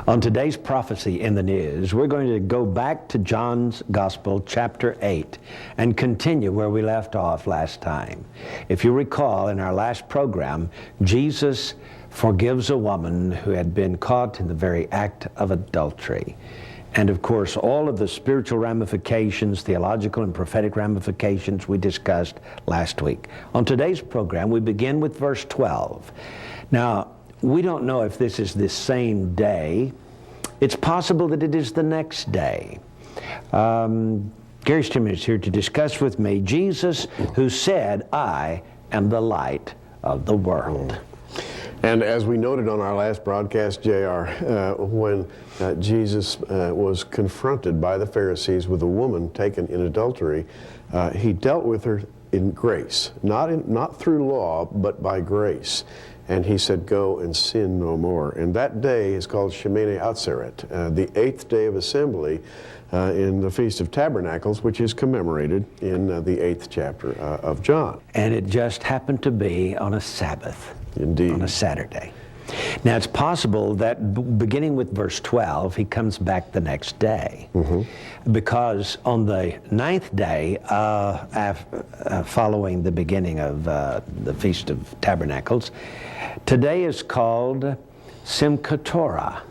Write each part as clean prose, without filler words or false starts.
On today's Prophecy in the News, we're going to go back to John's Gospel, chapter 8, and continue where we left off last time. If you recall, in our last program, Jesus forgives a woman who had been caught in the very act of adultery. And of course, all of the spiritual ramifications, theological and prophetic ramifications we discussed last week. On today's program, we begin with verse 12. Now, we don't know if this is the same day. It's possible that it is the next day. Gary Stearman is here to discuss with me Jesus who said, "I am the light of the world." And as we noted on our last broadcast, J.R., when Jesus was confronted by the Pharisees with a woman taken in adultery, he dealt with her in grace, not through law, but by grace. And he said, "Go and sin no more." And that day is called Shemini Atzeret, the 8th day of assembly in the Feast of Tabernacles, which is commemorated in the 8th chapter of John. And it just happened to be on a Sabbath. Indeed. On a Saturday. Now, it's possible that beginning with verse 12, he comes back the next day. Because on the 9th day, following the beginning of the Feast of Tabernacles, today is called Simchat Torah.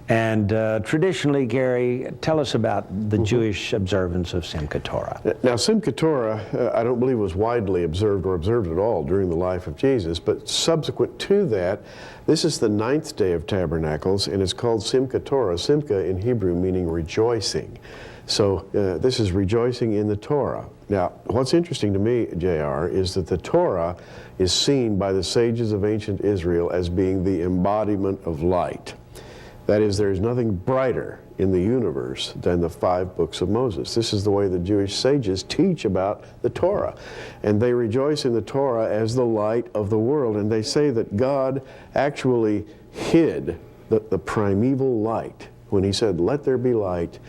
And traditionally, Gary, tell us about the Jewish observance of Simchat Torah. Now, Simchat Torah, I don't believe was widely observed or observed at all during the life of Jesus, but subsequent to that, this is the 9th day of Tabernacles, and it's called Simchat Torah, Simcha in Hebrew meaning rejoicing. So this is rejoicing in the Torah. Now, what's interesting to me, J.R., is that the Torah is seen by the sages of ancient Israel as being the embodiment of light. That is, there is nothing brighter in the universe than the 5 books of Moses. This is the way the Jewish sages teach about the Torah. And they rejoice in the Torah as the light of the world. And they say that God actually hid the primeval light. When he said, "Let there be light,"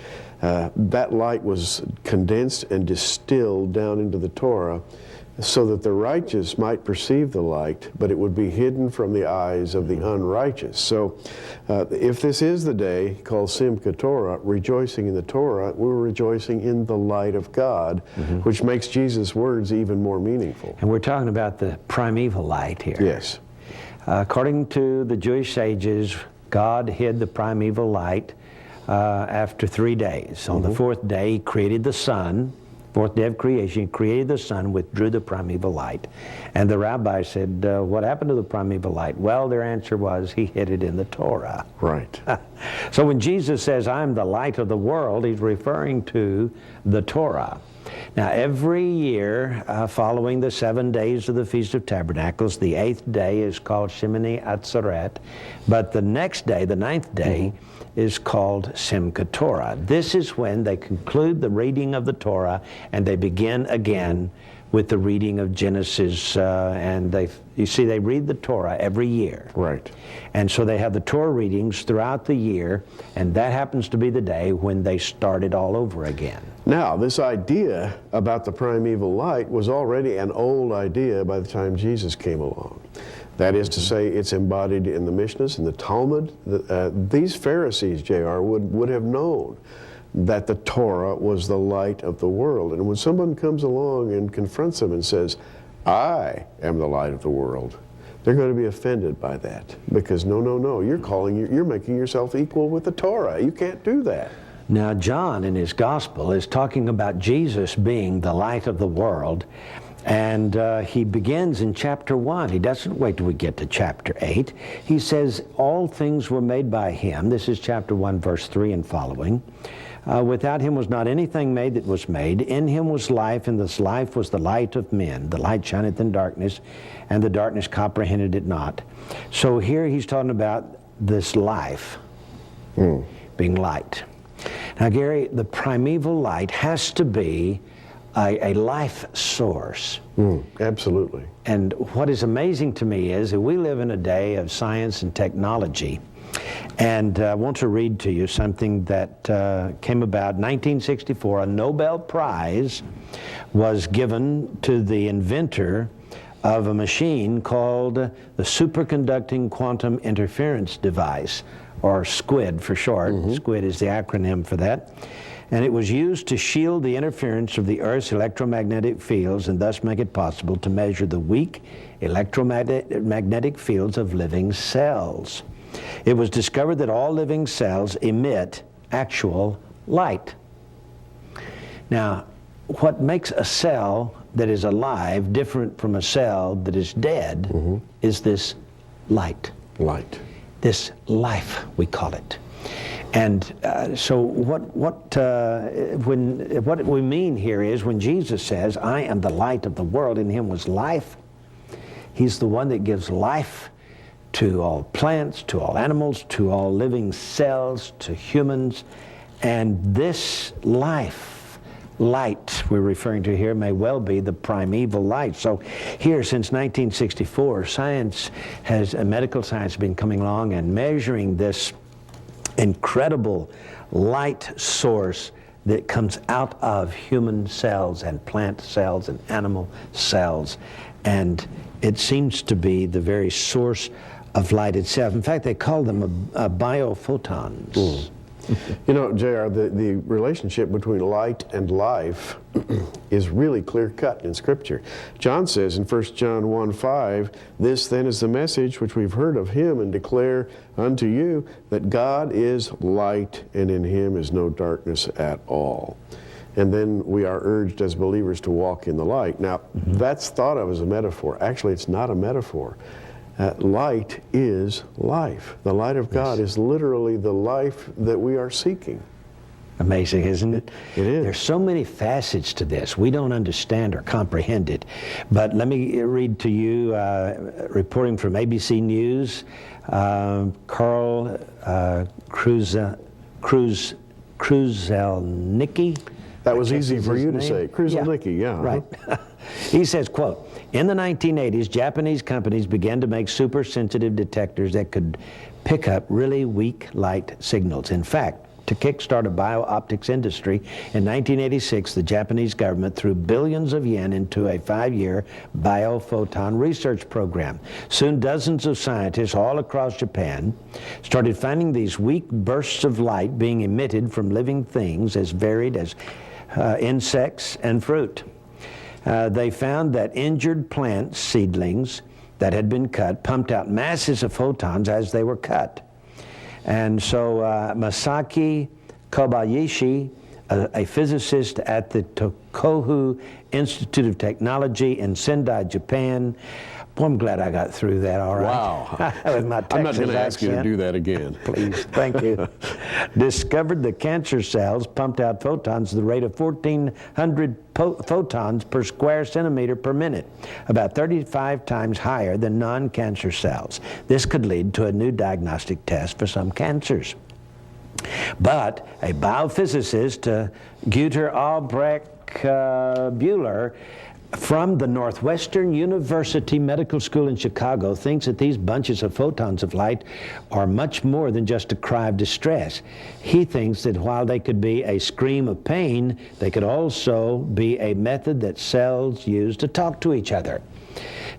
that light was condensed and distilled down into the Torah so that the righteous might perceive the light, but it would be hidden from the eyes of the unrighteous. So if this is the day called Simchat Torah, rejoicing in the Torah, we're rejoicing in the light of God, which makes Jesus' words even more meaningful. And we're talking about the primeval light here. Yes. According to the Jewish sages, God hid the primeval light after 3 days. On the 4th day, he created the sun. 4th day of creation, he created the sun, withdrew the primeval light. And the rabbi said, what happened to the primeval light? Well, their answer was, he hid it in the Torah. Right. So when Jesus says, "I'm the light of the world," he's referring to the Torah. Now, every year, following the 7 days of the Feast of Tabernacles, the 8th day is called Shemini Atzeret, but the next day, the 9th day, is called Simchat Torah. This is when they conclude the reading of the Torah, and they begin again with the reading of Genesis, and you see, they read the Torah every year. Right. And so they have the Torah readings throughout the year, and that happens to be the day when they start it all over again. Now, this idea about the primeval light was already an old idea by the time Jesus came along. That is to say, it's embodied in the Mishnahs, in the Talmud. These Pharisees, J.R., would have known that the Torah was the light of the world. And when someone comes along and confronts them and says, "I am the light of the world," they're going to be offended by that. Because no, you're making yourself equal with the Torah. You can't do that. Now, John in his gospel is talking about Jesus being the light of the world. And he begins in chapter 1. He doesn't wait till we get to chapter 8. He says, "All things were made by him." This is chapter 1, verse 3 and following. "Without him was not anything made that was made. In him was life, and this life was the light of men. The light shineth in darkness, and the darkness comprehended it not." So here he's talking about this life being light. Now, Gary, the primeval light has to be a life source. Absolutely. And what is amazing to me is that we live in a day of science and technology. And I want to read to you something that came about in 1964. A Nobel Prize was given to the inventor of a machine called the superconducting quantum interference device, or SQUID for short. SQUID is the acronym for that. And it was used to shield the interference of the Earth's electromagnetic fields and thus make it possible to measure the weak electromagnetic fields of living cells. It was discovered that all living cells emit actual light. Now, what makes a cell that is alive different from a cell that is dead is this light. Light. This life, we call it. And so what we mean here is when Jesus says, I am the light of the world, in him was life, he's the one that gives life to all plants, to all animals, to all living cells, to humans. And this light we're referring to here may well be the primeval light. So here, since 1964, medical science has been coming along and measuring this incredible light source that comes out of human cells and plant cells and animal cells. And it seems to be the very source of light itself. In fact, they call them biophotons. You know, JR, the relationship between light and life is really clear-cut in Scripture. John says in 1 John 1:5, this then is the message which we've heard of him and declare unto you, that God is light, and in him is no darkness at all. And then we are urged as believers to walk in the light. Now, that's thought of as a metaphor. Actually, it's not a metaphor. Light is life. The light of God is literally the life that we are seeking. Amazing, isn't it? It is. There's so many facets to this. We don't understand or comprehend it. But let me read to you, reporting from ABC News, Carl Kruszelnicki. That was easy for you to say. Kruszelnicki, yeah. Right. He says, quote, in the 1980s, Japanese companies began to make super-sensitive detectors that could pick up really weak light signals. In fact, to kickstart a bio-optics industry, in 1986, the Japanese government threw billions of yen into a 5-year biophoton research program. Soon, dozens of scientists all across Japan started finding these weak bursts of light being emitted from living things as varied as insects and fruit. They found that injured plant seedlings that had been cut pumped out masses of photons as they were cut. And so Masaki Kobayashi, a physicist at the Tohoku Institute of Technology in Sendai, Japan. Boy, I'm glad I got through that all right. Wow. With my Texas I'm not going to ask you to accent. do that again. Please, thank you. Discovered the cancer cells pumped out photons at the rate of 1,400 photons per square centimeter per minute, about 35 times higher than non-cancer cells. This could lead to a new diagnostic test for some cancers. But a biophysicist, Güter Albrecht Buehler, from the Northwestern University Medical School in Chicago, thinks that these bunches of photons of light are much more than just a cry of distress. He thinks that while they could be a scream of pain, they could also be a method that cells use to talk to each other.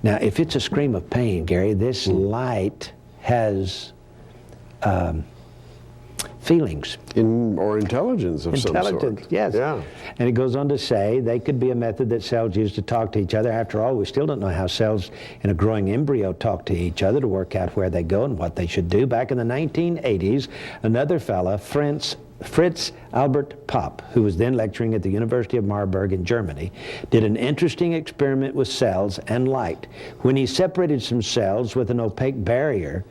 Now, if it's a scream of pain, Gary, this light has feelings. Or intelligence of some sort. Intelligence, yes. Yeah. And it goes on to say they could be a method that cells use to talk to each other. After all, we still don't know how cells in a growing embryo talk to each other to work out where they go and what they should do. Back in the 1980s, another fella, Fritz Albert Popp, who was then lecturing at the University of Marburg in Germany, did an interesting experiment with cells and light. When he separated some cells with an opaque barrier,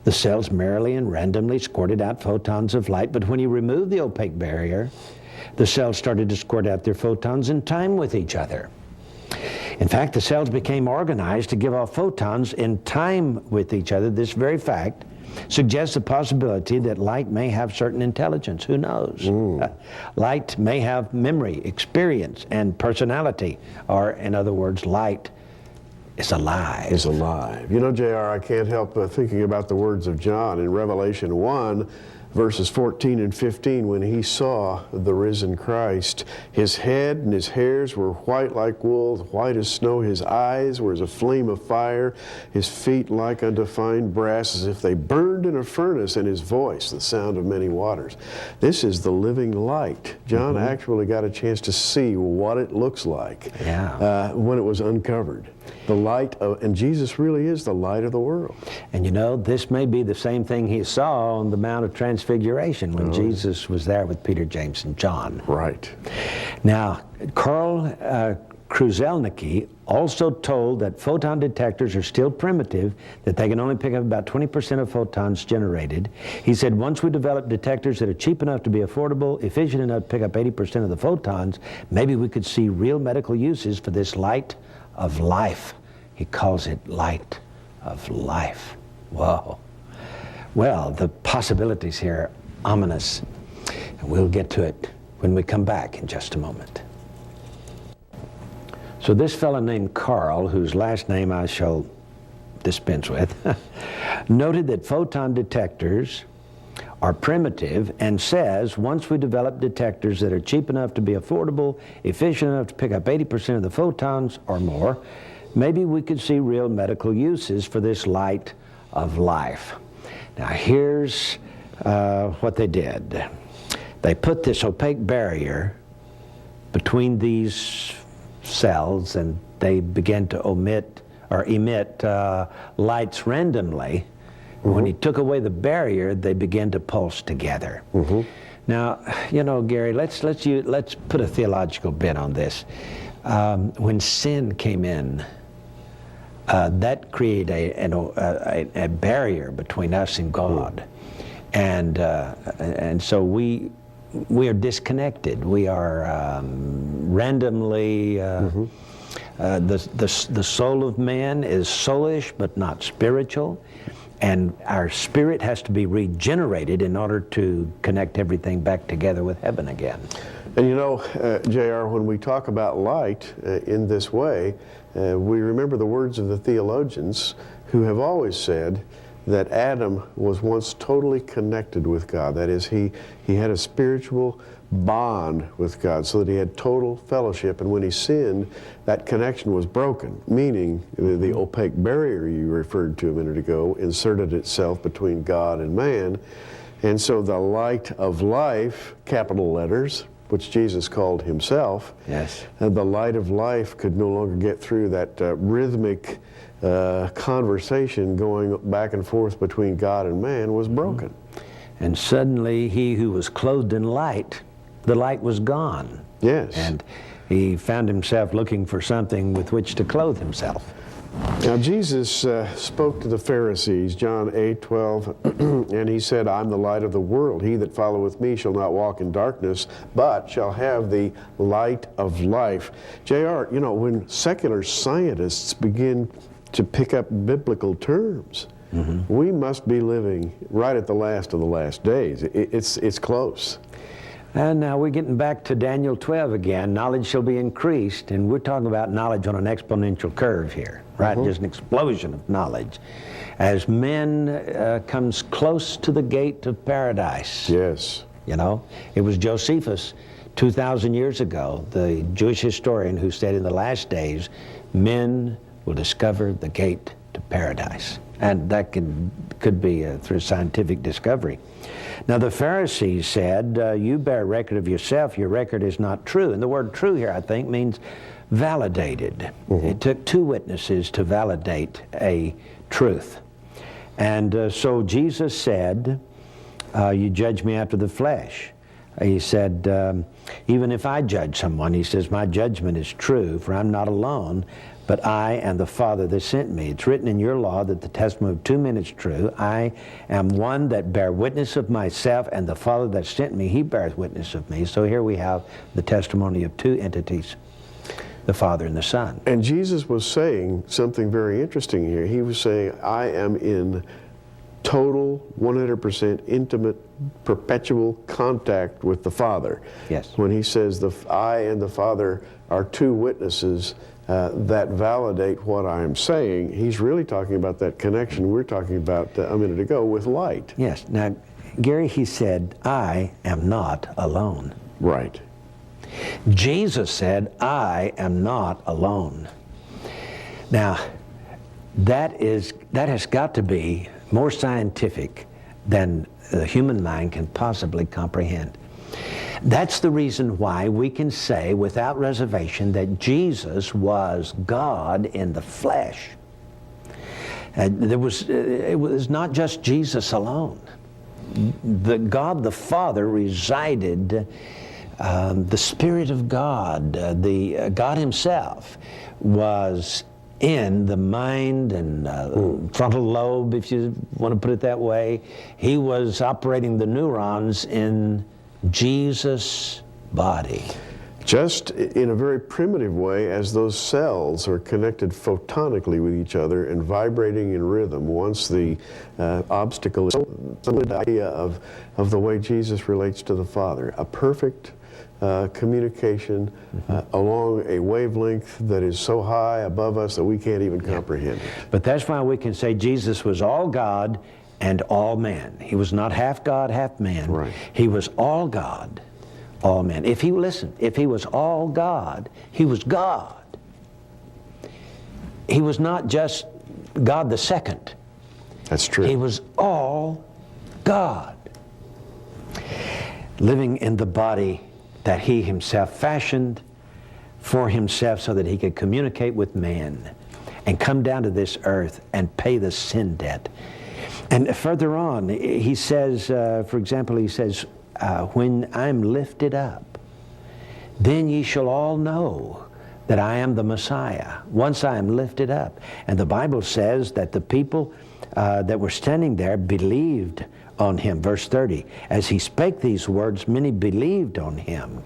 the cells merrily and randomly squirted out photons of light, but when he removed the opaque barrier, the cells started to squirt out their photons in time with each other. In fact, the cells became organized to give off photons in time with each other. This very fact suggests the possibility that light may have certain intelligence. Who knows? Light may have memory, experience, and personality, or in other words, light is alive. Is alive. You know, JR, I can't help thinking about the words of John in Revelation 1, verses 14 and 15, when he saw the risen Christ, his head and his hairs were white like wool, white as snow. His eyes were as a flame of fire, his feet like unto fine brass, as if they burned in a furnace, and his voice the sound of many waters. This is the living light. John actually got a chance to see what it looks like when it was uncovered. The light of, and Jesus really is the light of the world. And you know, this may be the same thing he saw on the Mount of Transfiguration when Jesus was there with Peter, James, and John. Right. Now, Karl Kruszelnicki also told that photon detectors are still primitive, that they can only pick up about 20% of photons generated. He said, once we develop detectors that are cheap enough to be affordable, efficient enough to pick up 80% of the photons, maybe we could see real medical uses for this light of life. He calls it light of life. Whoa. Well, the possibilities here are ominous, and we'll get to it when we come back in just a moment. So this fellow named Karl, whose last name I shall dispense with, noted that photon detectors are primitive, and says once we develop detectors that are cheap enough to be affordable, efficient enough to pick up 80% of the photons or more, maybe we could see real medical uses for this light of life. Now here's what they did. They put this opaque barrier between these cells, and they began to emit lights randomly. When he took away the barrier, they began to pulse together. Now, you know, Gary, let's put a theological bent on this. When sin came in, that created a barrier between us and God, and so we are disconnected. We are randomly. The soul of man is soulish but not spiritual. And our spirit has to be regenerated in order to connect everything back together with heaven again. And you know, J.R., when we talk about light in this way, we remember the words of the theologians who have always said that Adam was once totally connected with God. That is, he had a spiritual bond with God so that he had total fellowship, and when he sinned, that connection was broken, meaning the opaque barrier you referred to a minute ago inserted itself between God and man, and so the light of life, capital letters, which Jesus called himself, and the light of life could no longer get through that rhythmic conversation going back and forth between God and man was broken. And suddenly he who was clothed in light, the light was gone. Yes. And he found himself looking for something with which to clothe himself. Now Jesus spoke to the Pharisees, John 8:12, and he said, I'm the light of the world. He that followeth me shall not walk in darkness, but shall have the light of life. J.R., you know, when secular scientists begin to pick up biblical terms, we must be living right at the last of the last days. It's close. And now we're getting back to Daniel 12 again. Knowledge shall be increased, and we're talking about knowledge on an exponential curve here, right? Just an explosion of knowledge. As men comes close to the gate of paradise. Yes. You know, it was Josephus 2,000 years ago, the Jewish historian, who said in the last days, men will discover the gate to paradise. And that could be through scientific discovery. Now the Pharisees said, you bear record of yourself, your record is not true. And the word true here, I think, means validated. It took two witnesses to validate a truth. And so Jesus said, you judge me after the flesh. He said, even if I judge someone, he says, my judgment is true, for I'm not alone, but I and the Father that sent me. It's written in your law that the testimony of two men is true. I am one that bear witness of myself, and the Father that sent me, he bears witness of me. So here we have the testimony of two entities, the Father and the Son. And Jesus was saying something very interesting here. He was saying, I am in total, 100% intimate, perpetual contact with the Father. Yes. When he says, I and the Father are two witnesses that validate what I am saying, he's really talking about that connection we're talking about a minute ago with light. Yes. Now, Gary, he said, I am not alone. Right. Jesus said, I am not alone. Now, that has got to be more scientific than the human mind can possibly comprehend. That's the reason why we can say without reservation that Jesus was God in the flesh. It was not just Jesus alone. God the Father resided, the Spirit of God, God Himself was in the mind and frontal lobe, if you want to put it that way. He was operating the neurons in Jesus' body. Just in a very primitive way, as those cells are connected photonically with each other and vibrating in rhythm. Once the obstacle is the idea of the way Jesus relates to the Father, a perfect communication along a wavelength that is so high above us that we can't even comprehend it. But that's why we can say Jesus was all God and all man. He was not half God, half man. Right. He was all God, all man. If he was all God, He was God. He was not just God the second. That's true. He was all God, living in the body that He Himself fashioned for Himself so that He could communicate with man and come down to this earth and pay the sin debt. And further on, He says, for example, He says, when I'm lifted up, then ye shall all know that I am the Messiah, once I am lifted up. And the Bible says that the people that were standing there believed on Him. Verse 30, as He spake these words, many believed on Him.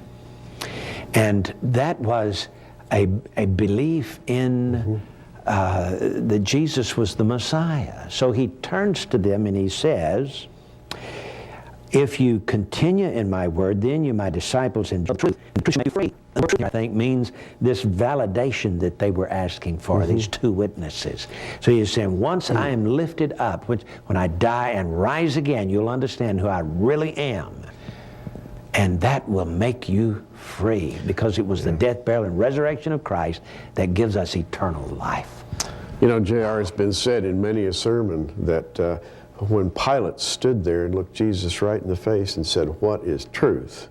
And that was a belief in that Jesus was the Messiah. So He turns to them and He says, if you continue in my word, then you're my disciples in truth. And truth shall make you free. The word truth, I think, means this validation that they were asking for, these two witnesses. So He's saying, once I am lifted up, when I die and rise again, you'll understand who I really am. And that will make you free, because it was the death, burial, and resurrection of Christ that gives us eternal life. You know, J.R., it's been said in many a sermon that when Pilate stood there and looked Jesus right in the face and said, what is truth?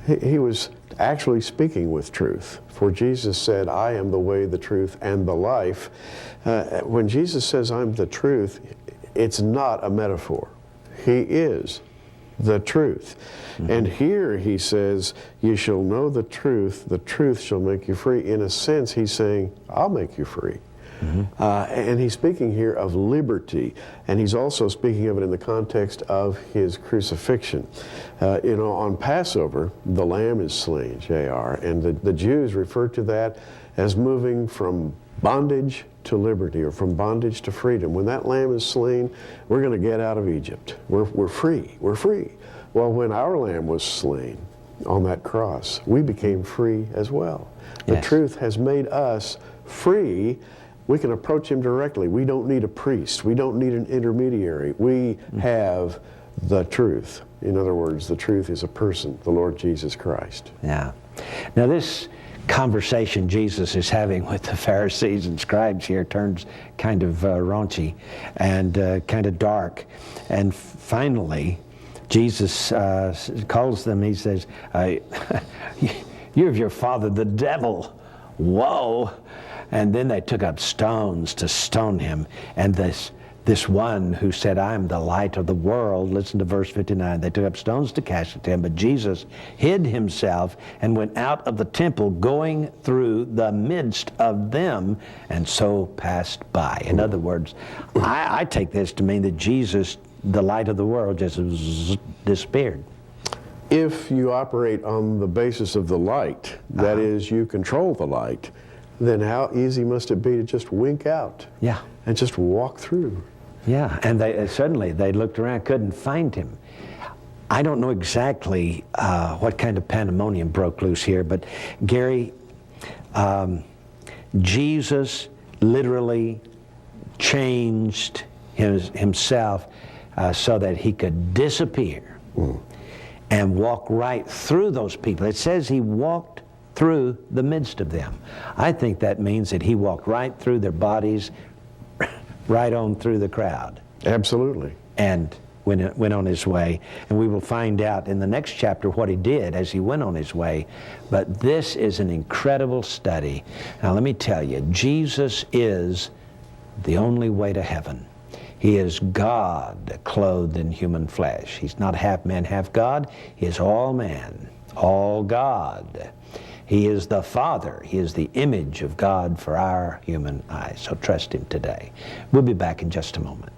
He was actually speaking with truth. For Jesus said, I am the way, the truth, and the life. When Jesus says, I'm the truth, it's not a metaphor. He is the truth. And here He says, you shall know the truth shall make you free. In a sense, He's saying, I'll make you free. And He's speaking here of liberty, and He's also speaking of it in the context of His crucifixion. You know, on Passover, the lamb is slain, J.R., and the Jews refer to that as moving from bondage to liberty, or from bondage to freedom. When that lamb is slain, we're going to get out of Egypt. We're free. We're free. Well, when our lamb was slain on that cross, we became free as well. The truth has made us free. We can approach Him directly. We don't need a priest. We don't need an intermediary. We have the truth. In other words, the truth is a person, the Lord Jesus Christ. Yeah. Now this conversation Jesus is having with the Pharisees and scribes here turns kind of raunchy and kind of dark. And finally, Jesus calls them, He says, you're of your father, the devil. Whoa! And then they took up stones to stone Him. And this one who said, I am the light of the world, listen to verse 59, they took up stones to cast at Him, but Jesus hid Himself and went out of the temple, going through the midst of them, and so passed by. In other words, I take this to mean that Jesus, the light of the world, just disappeared. If you operate on the basis of the light, that is, you control the light, then how easy must it be to just wink out and just walk through? Yeah, and they looked around, couldn't find Him. I don't know exactly what kind of pandemonium broke loose here, but Gary, Jesus literally changed Himself so that he could disappear and walk right through those people. It says he walked through the midst of them. I think that means that he walked right through their bodies, right on through the crowd. Absolutely. And went on his way. And we will find out in the next chapter what he did as he went on his way. But this is an incredible study. Now let me tell you, Jesus is the only way to heaven. He is God clothed in human flesh. He's not half man, half God. He is all man, all God. He is the Father. He is the image of God for our human eyes. So trust him today. We'll be back in just a moment.